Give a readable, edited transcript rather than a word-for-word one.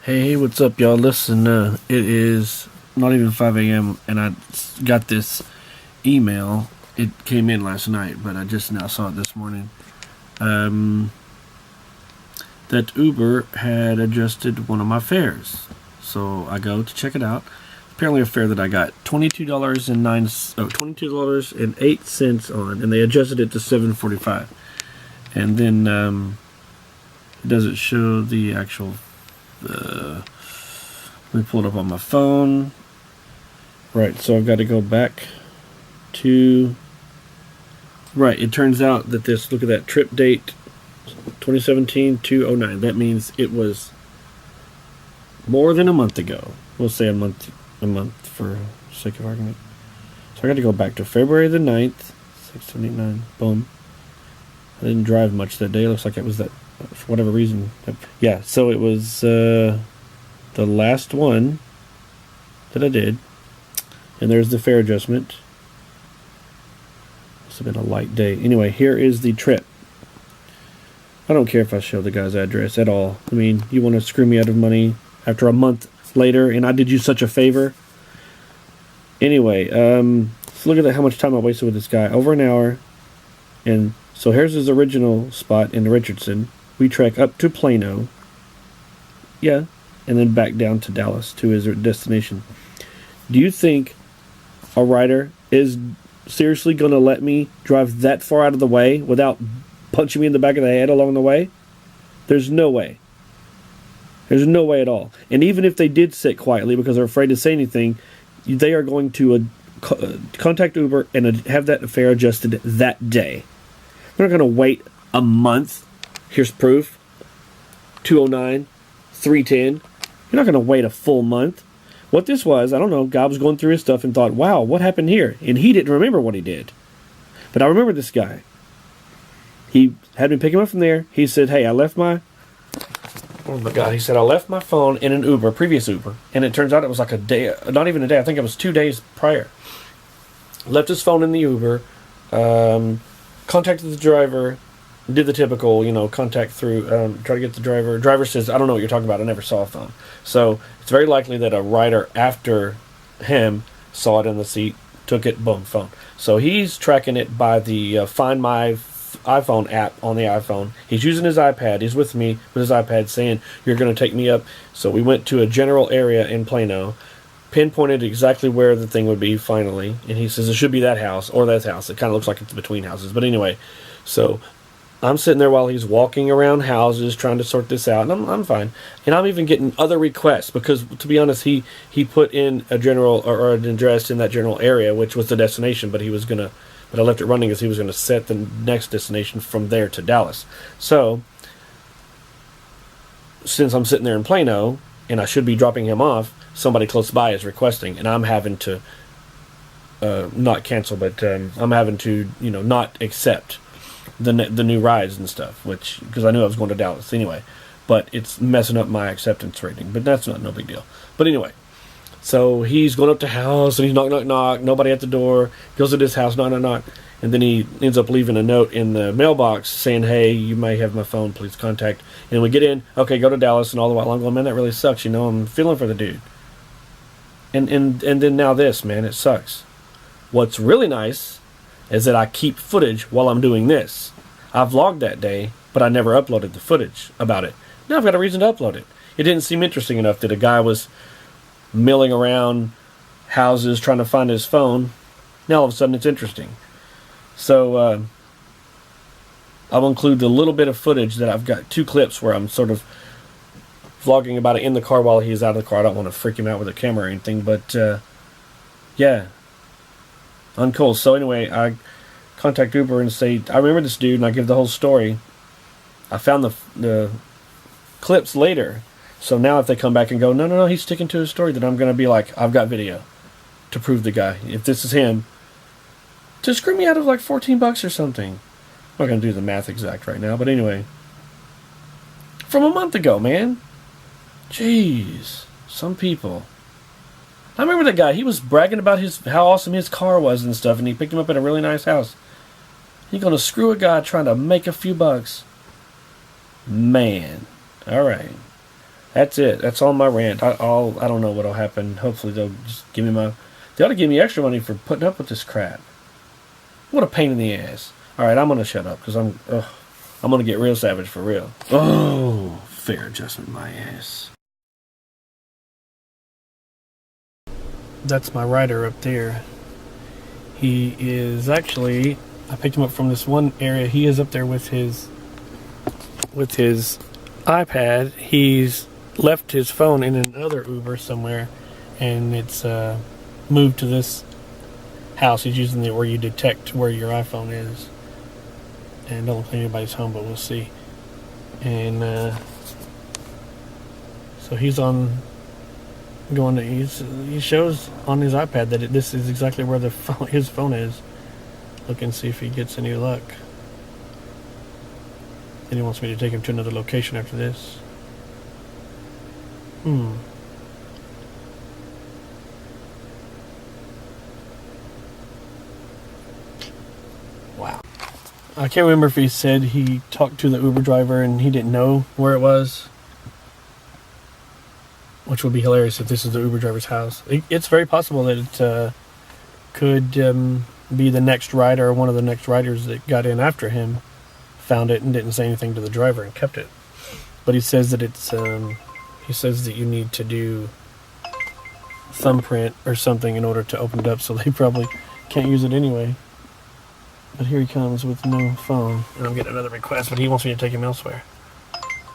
Hey, what's up, y'all? Listen, it is not even 5 a.m. and I got this email. It came in last night, but I just now saw it this morning. That Uber had adjusted one of my fares. So I go to check it out. Apparently a fare that I got $22.08 on, and they adjusted it to $7.45. And then it doesn't show the actual let me pull it up on my phone. Right, so I've got to go back to... Right, it turns out that this, look at that, trip date, 2017-209. That means it was more than a month ago. We'll say a month for sake of argument. So I got to go back to February the 9th, 6, 7, 8, 9, boom. I didn't drive much that day. It looks like it was that, for whatever reason. Yeah, so it was the last one that I did. And there's the fare adjustment. Must have been a light day. Anyway, here is the trip. I don't care if I show the guy's address at all. I mean, you want to screw me out of money after a month later, and I did you such a favor? Anyway, let's look at how much time I wasted with this guy. Over an hour. And so here's his original spot in Richardson. We trek up to Plano. Yeah. And then back down to Dallas to his destination. Do you think a rider is seriously going to let me drive that far out of the way without punching me in the back of the head along the way? There's no way. There's no way at all. And even if they did sit quietly because they're afraid to say anything, they are going to contact Uber and have that fare adjusted that day. They're not going to wait a month. Here's proof. 209, 310. You're not going to wait a full month. What this was, I don't know, God was going through his stuff and thought, wow, what happened here? And he didn't remember what he did. But I remember this guy. He had me pick him up from there. He said, hey, I left my... Oh my God. He said, I left my phone in an Uber, previous Uber. And it turns out it was like a day, not even a day. I think it was 2 days prior. Left his phone in the Uber. Contacted the driver. Did the typical, contact through, try to get the driver. Driver says, I don't know what you're talking about. I never saw a phone. So it's very likely that a rider after him saw it in the seat, took it, boom, phone. So he's tracking it by the Find My iPhone app on the iPhone. He's using his iPad. He's with me with his iPad saying, you're going to take me up. So we went to a general area in Plano, pinpointed exactly where the thing would be finally. And he says, it should be that house or that house. It kind of looks like it's between houses. But anyway, so I'm sitting there while he's walking around houses trying to sort this out, and I'm fine. And I'm even getting other requests because, to be honest, he put in a general or an address in that general area, which was the destination, but I left it running as he was going to set the next destination from there to Dallas. So, since I'm sitting there in Plano, and I should be dropping him off, somebody close by is requesting, and I'm having to not cancel, but I'm having to, not accept the new rides and stuff, because I knew I was going to Dallas anyway, but it's messing up my acceptance rating, but that's no big deal. But anyway, so he's going up to house, and he's knock, nobody at the door, goes to this house, knock, and then he ends up leaving a note in the mailbox saying, hey, you may have my phone, please contact. And we get in, okay, go to Dallas, and all the while I'm going, man, that really sucks, I'm feeling for the dude. And then now this, man, it sucks. What's really nice is that I keep footage while I'm doing this. I vlogged that day, but I never uploaded the footage about it. Now I've got a reason to upload it. It didn't seem interesting enough that a guy was milling around houses trying to find his phone. Now all of a sudden it's interesting. So I'll include the little bit of footage that I've got, 2 clips where I'm sort of vlogging about it in the car while he's out of the car. I don't want to freak him out with a camera or anything, but yeah. Uncool. So anyway, I contact Uber and say, I remember this dude, and I give the whole story. I found the clips later. So now if they come back and go, no, he's sticking to his story, then I'm going to be like, I've got video to prove the guy. If this is him, to screw me out of like $14 or something. I'm not going to do the math exact right now, but anyway. From a month ago, man. Jeez. Some people. I remember that guy. He was bragging about how awesome his car was and stuff, and he picked him up at a really nice house. You're going to screw a guy trying to make a few bucks. Man. All right. That's it. That's all my rant. I don't know what'll happen. Hopefully they'll just give me my. They ought to give me extra money for putting up with this crap. What a pain in the ass. All right, I'm gonna shut up because I'm gonna get real savage for real. Oh, fair adjustment, my ass. That's my rider up there. He is actually. I picked him up from this one area. He is up there with his iPad. He's left his phone in another Uber somewhere, and it's moved to this house. He's using it where you detect where your iPhone is. And don't look like anybody's home, but we'll see. And so he's on going to. He shows on his iPad that this is exactly where his phone is. Look and see if he gets any luck. Then he wants me to take him to another location after this. Wow. I can't remember if he said he talked to the Uber driver and he didn't know where it was. Which would be hilarious if this is the Uber driver's house. It's very possible that it could be the next rider or one of the next riders that got in after him found it and didn't say anything to the driver and kept it. But he says that it's he says that you need to do thumbprint or something in order to open it up, so they probably can't use it anyway. But here he comes with no phone, and I'm getting another request, but he wants me to take him elsewhere.